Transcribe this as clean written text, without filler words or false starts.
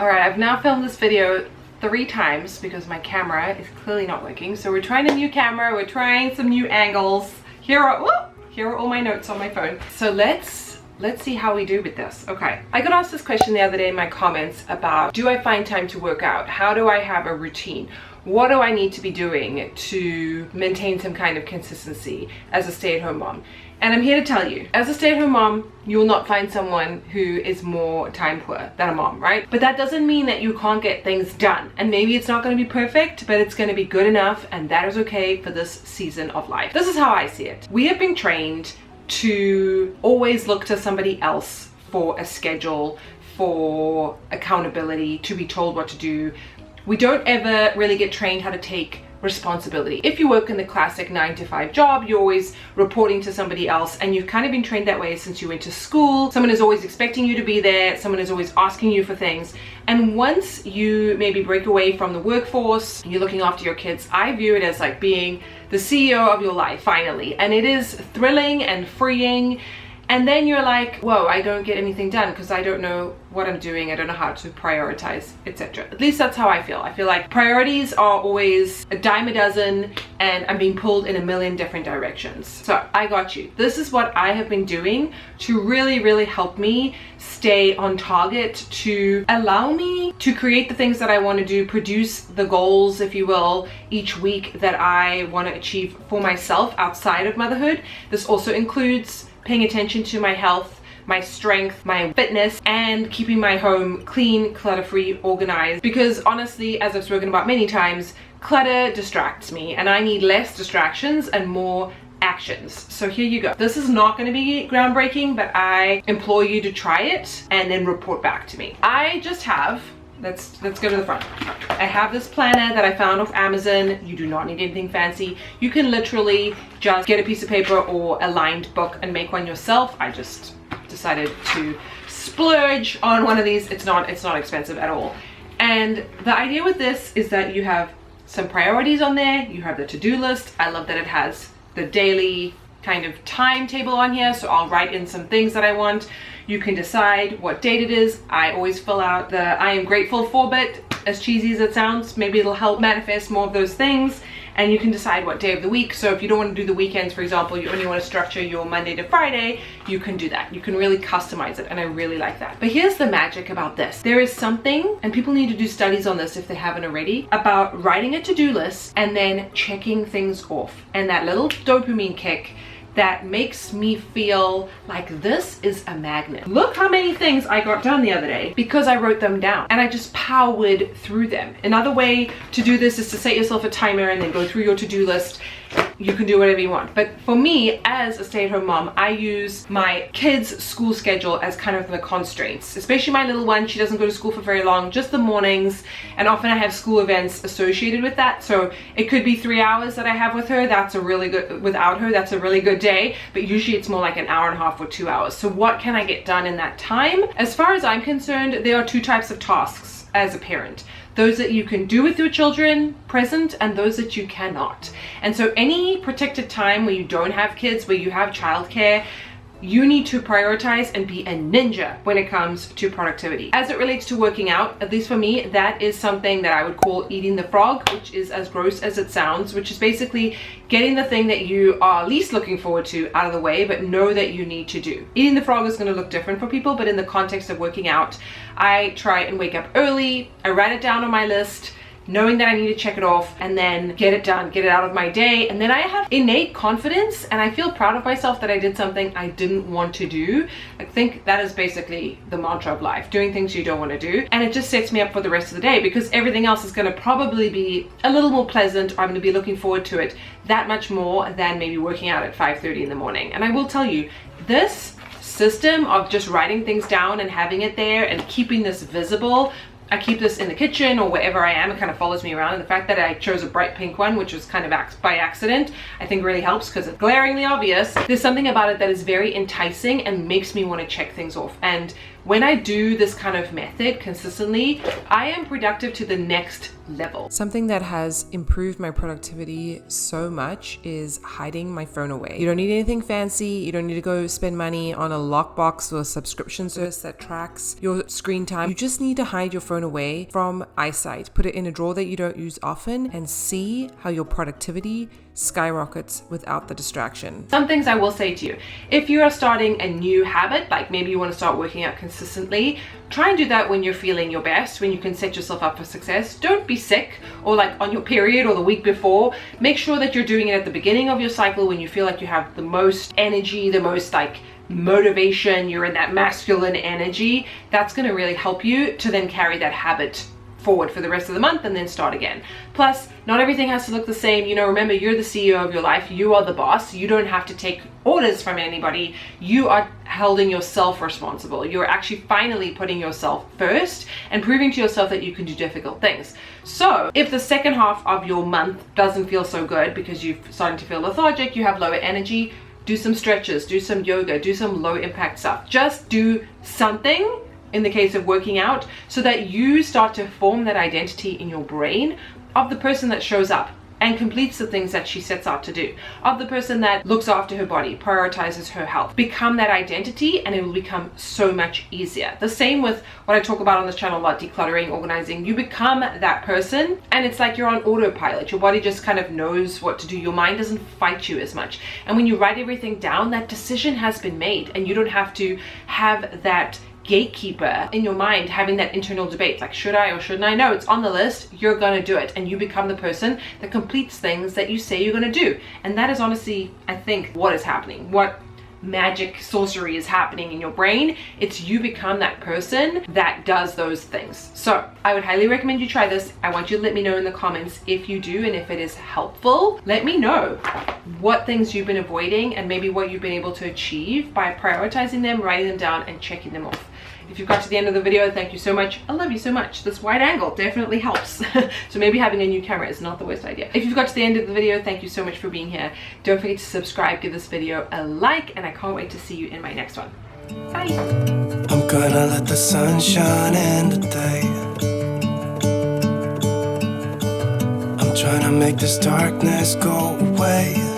Alright, I've now filmed this video 3 times because my camera is clearly not working. So we're trying a new camera, we're trying some new angles. Here are all my notes on my phone. So let's see how we do with this. Okay, I got asked this question the other day in my comments about, do I find time to work out? How do I have a routine? What do I need to be doing to maintain some kind of consistency as a stay-at-home mom? And I'm here to tell you, as a stay-at-home mom, you will not find someone who is more time poor than a mom, right? But that doesn't mean that you can't get things done. And maybe it's not going to be perfect, but it's going to be good enough, and that is okay for this season of life. This is how I see it. We have been trained to always look to somebody else for a schedule, for accountability, to be told what to do. We don't ever really get trained how to take responsibility. If you work in the classic 9-to-5 job, you're always reporting to somebody else, and you've kind of been trained that way since you went to school. Someone is always expecting you to be there, someone is always asking you for things. And once you maybe break away from the workforce, you're looking after your kids, I view it as like being the CEO of your life finally. And it is thrilling and freeing. And then you're like, whoa, I don't get anything done because I don't know what I'm doing. I don't know how to prioritize, etc. At least that's how I feel. I feel like priorities are always a dime a dozen and I'm being pulled in a million different directions. So I got you. This is what I have been doing to really help me stay on target, to allow me to create the things that I want to do, produce the goals, if you will, each week that I want to achieve for myself outside of motherhood. This also includes paying attention to my health, my strength, my fitness, and keeping my home clean, clutter-free, organized. Because honestly, as I've spoken about many times, clutter distracts me and I need less distractions and more actions. So here you go. This is not going to be groundbreaking, but I implore you to try it and then report back to me. I just have, let's go to the front. I have this planner that I found off Amazon. You do not need anything fancy. You can literally just get a piece of paper or a lined book and make one yourself. I just decided to splurge on one of these. It's not expensive at all. And the idea with this is that you have some priorities on there. You have the to-do list. I love that it has the daily kind of timetable on here, so I'll write in some things that I want. You can decide what date it is. I always fill out the I am grateful for bit, as cheesy as it sounds. Maybe it'll help manifest more of those things. And you can decide what day of the week. So if you don't want to do the weekends, for example, you only want to structure your Monday to Friday, you can do that. You can really customize it, and I really like that. But here's the magic about this. There is something, and people need to do studies on this if they haven't already, about writing a to-do list and then checking things off. And that little dopamine kick that makes me feel like this is a magnet. Look how many things I got done the other day because I wrote them down and I just powered through them. Another way to do this is to set yourself a timer and then go through your to-do list. You can do whatever you want. But for me, as a stay-at-home mom, I use my kids' school schedule as kind of the constraints, especially my little one. She doesn't go to school for very long, just the mornings, and often I have school events associated with that. So it could be 3 hours that I have with her. That's a really good, without her, that's a really good day. But usually it's more like an hour and a half or 2 hours. So what can I get done in that time? As far as I'm concerned, there are 2 types of tasks as a parent. Those that you can do with your children present and those that you cannot. And so any protected time where you don't have kids, where you have childcare, you need to prioritize and be a ninja when it comes to productivity. As it relates to working out, at least for me, that is something that I would call eating the frog, which is as gross as it sounds, which is basically getting the thing that you are least looking forward to out of the way, but know that you need to do. Eating the frog is going to look different for people, but in the context of working out, I try and wake up early. I write it down on my list, knowing that I need to check it off and then get it done, get it out of my day. And then I have innate confidence and I feel proud of myself that I did something I didn't want to do. I think that is basically the mantra of life, doing things you don't want to do. And it just sets me up for the rest of the day because everything else is going to probably be a little more pleasant. I'm going to be looking forward to it that much more than maybe working out at 5:30 in the morning. And I will tell you, this system of just writing things down and having it there and keeping this visible, I keep this in the kitchen or wherever I am. It kind of follows me around, and the fact that I chose a bright pink one, which was kind of by accident, I think really helps because it's glaringly obvious. There's something about it that is very enticing and makes me want to check things off. And when I do this kind of method consistently, I am productive to the next level. Something that has improved my productivity so much is hiding my phone away. You don't need anything fancy. You don't need to go spend money on a lockbox or a subscription service that tracks your screen time. You just need to hide your phone away from eyesight. Put it in a drawer that you don't use often and see how your productivity skyrockets without the distraction. Some things I will say to you: if you are starting a new habit, like maybe you want to start working out consistently, try and do that when you're feeling your best, when you can set yourself up for success. Don't be sick or like on your period or the week before. Make sure that you're doing it at the beginning of your cycle when you feel like you have the most energy, the most like motivation, you're in that masculine energy. That's going to really help you to then carry that habit forward for the rest of the month and then start again. Plus, not everything has to look the same. You know, remember, you're the CEO of your life. You are the boss. You don't have to take orders from anybody. You are holding yourself responsible. You're actually finally putting yourself first and proving to yourself that you can do difficult things. So if the second half of your month doesn't feel so good because you're starting to feel lethargic, you have lower energy, do some stretches, do some yoga, do some low impact stuff. Just do something in the case of working out, so that you start to form that identity in your brain of the person that shows up and completes the things that she sets out to do, of the person that looks after her body, prioritizes her health. Become that identity and it will become so much easier. The same with what I talk about on this channel about decluttering, organizing. You become that person and it's like you're on autopilot. Your body just kind of knows what to do. Your mind doesn't fight you as much. And when you write everything down, that decision has been made and you don't have to have that gatekeeper in your mind having that internal debate like, should I or shouldn't I? No, it's on the list. You're gonna do it, and you become the person that completes things that you say you're gonna do. And that is honestly, I think, what is happening, what magic sorcery is happening in your brain. It's you become that person that does those things. So I would highly recommend you try this. I want you to let me know in the comments if you do and if it is helpful. Let me know what things you've been avoiding and maybe what you've been able to achieve by prioritizing them, writing them down, and checking them off. If you've got to the end of the video, thank you so much. I love you so much. This wide angle definitely helps. So maybe having a new camera is not the worst idea. If you've got to the end of the video, thank you so much for being here. Don't forget to subscribe, give this video a like, and I can't wait to see you in my next one. Bye. I'm gonna let the sun shine in today. I'm trying to make this darkness go away.